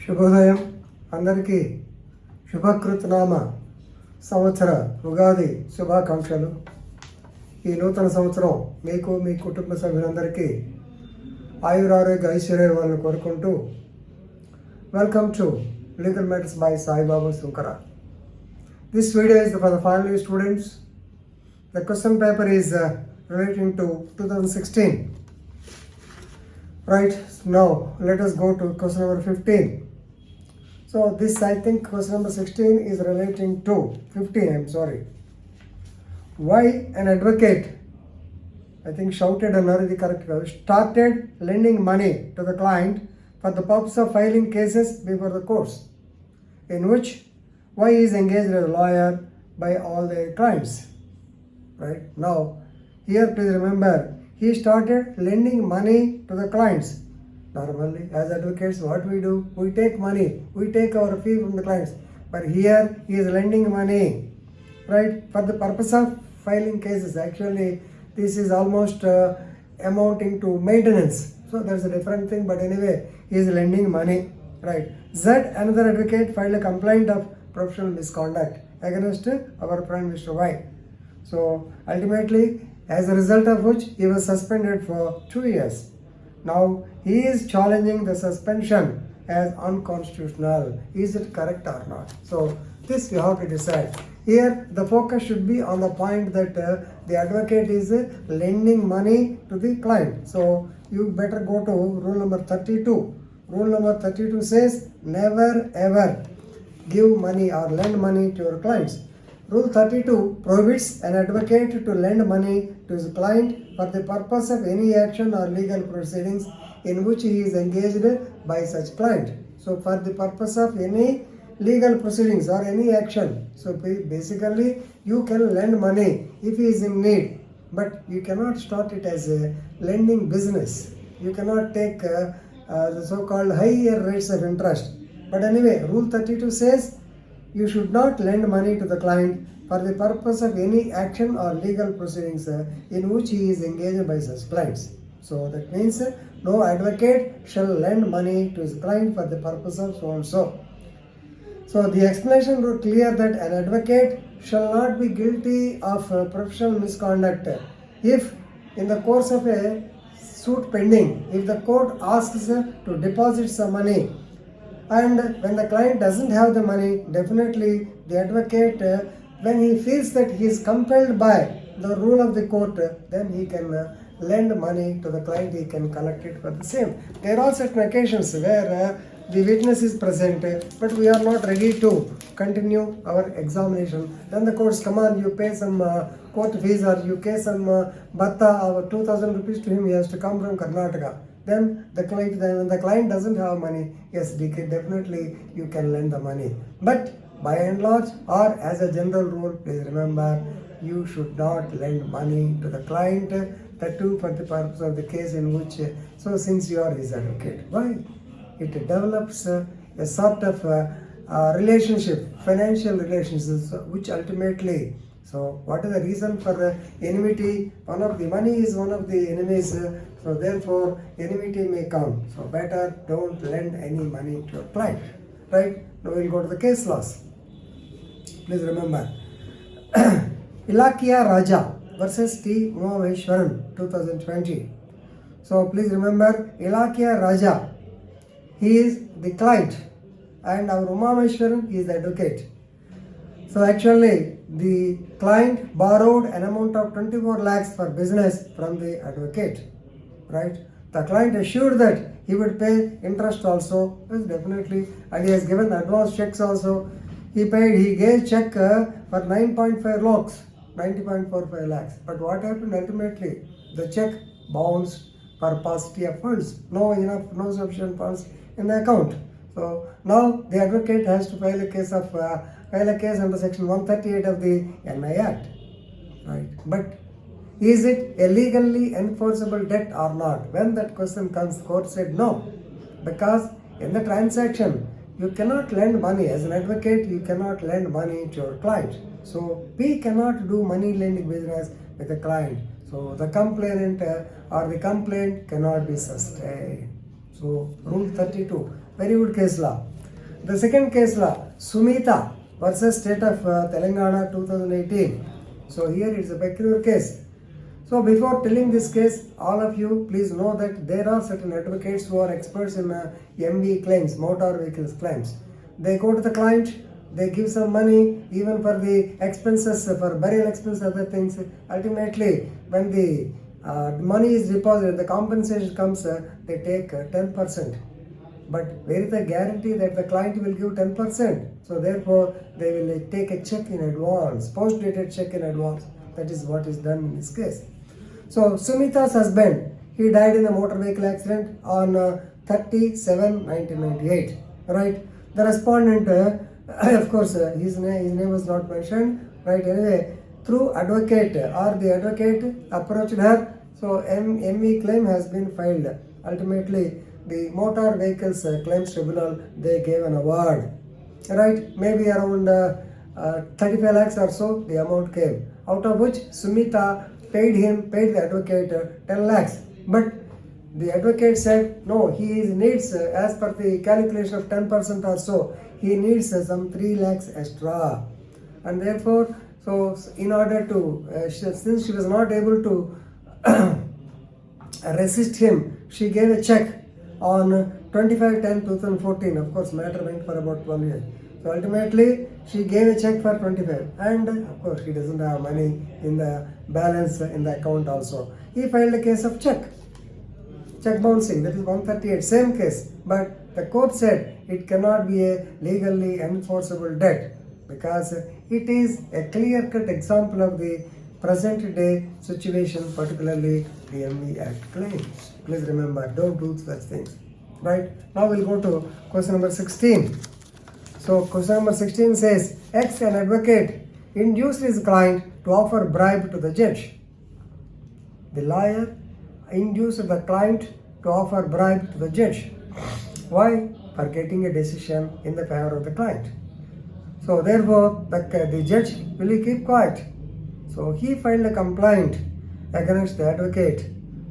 శుభోదయం అందరికీ శుభకృతనామ సంవత్సర ఉగాది శుభాకాంక్షలు. ఈ నూతన సంవత్సరం మీకు మీ కుటుంబ సభ్యులందరికీ ఆయురారోగ్య ఐశ్వర్యాలను కోరుకుంటూ welcome to legal matters by Saibaba Sunkara. This video is for the final year students. The question paper is relating to 2016. Right, now let us go to question number 15. So this, I think, question number 16 is relating to 15, I'm sorry. Why an advocate, I think shouted another the correct word, started lending money to the client for the purpose of filing cases before the courts, in which why he is engaged as a lawyer by all their clients. Right, now here please remember, he started lending money to the clients. Normally as advocates what we do, we take money, we take our fee from the clients, but here he is lending money, right, for the purpose of filing cases. Actually this is almost amounting to maintenance, so that's a different thing, but anyway he is lending money, right. Z, another advocate, filed a complaint of professional misconduct against our friend Mr. Y. So ultimately, as a result of which he was suspended for 2 years. Now he is challenging the suspension as unconstitutional. Is it correct or not? So this we have to decide. Here the focus should be on the point that the advocate is lending money to the client. So you better go to rule number 32. Rule number 32 says never ever give money or lend money to your clients. Rule 32 prohibits an advocate to lend money to his client for the purpose of any action or legal proceedings in which he is engaged by such client. So for the purpose of any legal proceedings or any action, so basically you can lend money if he is in need, but you cannot start it as a lending business. You cannot take the so-called higher rates of interest. But anyway, rule 32 says you should not lend money to the client for the purpose of any action or legal proceedings in which he is engaged by such clients. So that means no advocate shall lend money to his client for the purpose of so and so. So the explanation was clear that an advocate shall not be guilty of professional misconduct if in the course of a suit pending, if the court asks to deposit some money, and when the client doesn't have the money, definitely the advocate, when he feels that he is compelled by the rule of the court, then he can lend money to the client, he can collect it for the same. There are certain occasions where the witness is present, but we are not ready to continue our examination. Then the courts, come on, you pay some court fees or you pay some bhatta or 2,000 rupees to him, he has to come from Karnataka. Then when the client doesn't have money, yes, definitely you can lend the money. But by and large, or as a general rule, please remember, you should not lend money to the client, that too for the purpose of the case in which, so since you are his advocate. Why? It develops a sort of relationship, financial relationships, which ultimately, so what is the reason for the enmity? One of the money is one of the enemies, so therefore enmity may come. So better don't lend any money to your client. Right? Now we'll go to the case laws. Please remember, Ilakia Raja versus T. Umameshwaran 2020. So please remember, Ilakia Raja, he is the client and our Umameshwaran is the advocate. So actually the client borrowed an amount of 24 lakhs for business from the advocate, right? The client assured that he would pay interest also, yes, definitely, and he has given advance checks also. He gave check for 9.5 lakhs, 90.45 lakhs. But what happened ultimately? The check bounced for paucity of funds, no sufficient funds in the account. So now the advocate has to file a case under section 138 of the NI Act, right? But is it a legally enforceable debt or not? When that question comes, court said no, because in the transaction you cannot lend money. As an advocate, you cannot lend money to your client. So we cannot do money lending business with a client. So the complainant or the complaint cannot be sustained. So rule 32, very good case law. The second case law, Sumita versus State of Telangana 2018. So here it's a peculiar case. So before telling this case, all of you please know that there are certain advocates who are experts in MV claims, motor vehicles claims. They go to the client, they give some money even for the expenses, for burial expenses, other things. Ultimately, when the money is deposited, the compensation comes, they take 10%. But where is the guarantee that the client will give 10%? So therefore, they will take a check in advance, post-dated check in advance. That is what is done in this case. So Sumita's husband, he died in a motor vehicle accident on 30/7/1998. Right? The respondent, of course, his name was not mentioned. Right? Anyway, through advocate or the advocate approached her. So MV claim has been filed. Ultimately, the motor vehicles claims tribunal, they gave an award. Right? Maybe around 35 lakhs or so the amount came. Out of which Sumita paid the advocate 10 lakhs. But the advocate said, no, he needs, as per the calculation of 10% or so, he needs some 3 lakhs extra. And therefore, so in order to, since she was not able to resist him, she gave a check on 25/10/2014. Of course, matter went for about 12 years. So ultimately, she gave a check for 25, and of course, he doesn't have money in the balance in the account also. He filed a case of check bouncing, that is 138, same case. But the court said it cannot be a legally enforceable debt because it is a clear-cut example of the present day situation, particularly the MV Act claims. Please remember, don't do such things. Right? Now we'll go to question number 16. So question number 16 says, X, an advocate, induced his client to offer bribe to the judge. The lawyer induced the client to offer bribe to the judge. Why? For getting a decision in the favor of the client. So therefore, the judge will keep quiet. So he filed a complaint against the advocate,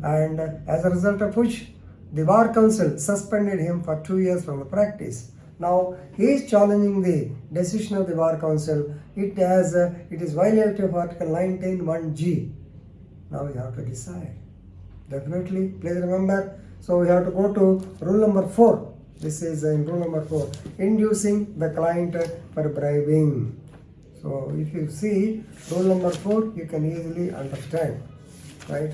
and as a result of which, the bar council suspended him for 2 years from the practice. Now he is challenging the decision of the bar council. It is violative of Article 19(1)(g). Now we have to decide. Definitely, please remember. So we have to go to rule number 4. This is in rule number 4, inducing the client for bribing. So if you see rule number 4, you can easily understand. Right?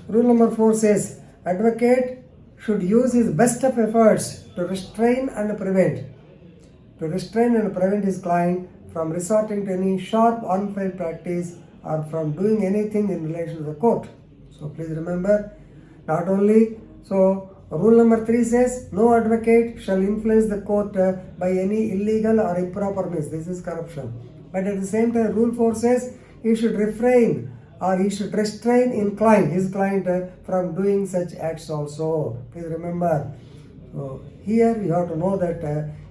Rule number 4 says, advocate should use his best of efforts to restrain and prevent his client from resorting to any sharp, unfair practice or from doing anything in relation to the court. So please remember, not only, so rule number 3 says, no advocate shall influence the court by any illegal or improper means. This is corruption. But at the same time, rule 4 says, he should refrain or he should restrain his client from doing such acts also. Please remember. So here you have to know that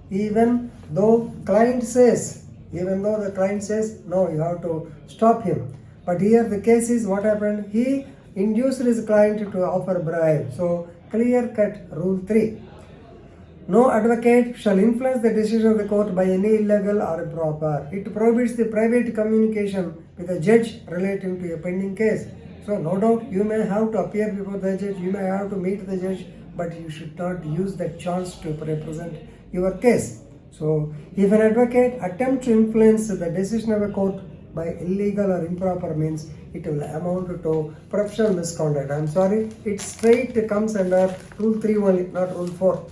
even though the client says no, you have to stop him. But here the case is what happened? He induced his client to offer bribe. So clear-cut rule 3. No advocate shall influence the decision of the court by any illegal or improper. It prohibits the private communication with a judge relating to a pending case. So no doubt you may have to appear before the judge, you may have to meet the judge, but you should not use that chance to represent your case. So if an advocate attempts to influence the decision of a court by illegal or improper means, it will amount to professional misconduct. I'm sorry, it straight comes under rule 3 only, not rule 4.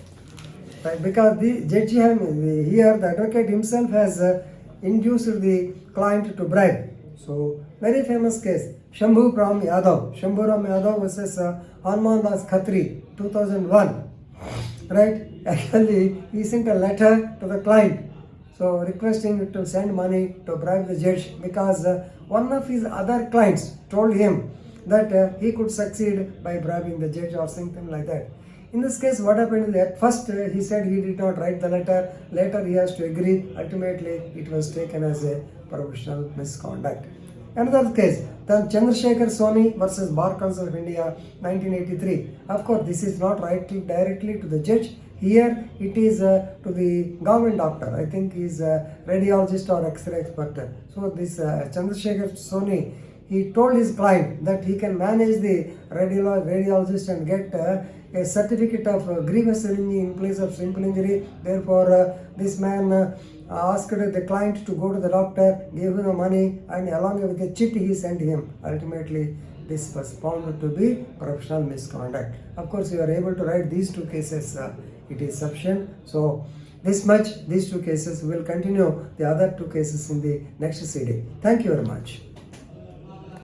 Right? Because the judge here, the advocate himself has induced the client to bribe. So very famous case, Shambhuram Yadav versus Hanuman Das Khatri, 2001. Right? Actually, he sent a letter to the client, so requesting to send money to bribe the judge because one of his other clients told him that he could succeed by bribing the judge or something like that. In this case, what happened is at first he said he did not write the letter, later he has to agree, ultimately it was taken as a professional misconduct. Another case, the Chandrasekhar Soni versus Bar Council of India, 1983. Of course, this is not directly to the judge, Here it is to the government doctor. I think he is a radiologist or X-ray expert. So this Chandrasekhar Soni, he told his client that he can manage the radiologist and get a certificate of grievous injury in place of simple injury. Therefore, this man asked the client to go to the doctor, gave him the money, and along with the chit he sent him. Ultimately, this was found to be professional misconduct. Of course, you are able to write these two cases. It is sufficient. So, this much, these two cases. We will continue the other two cases in the next CD. Thank you very much.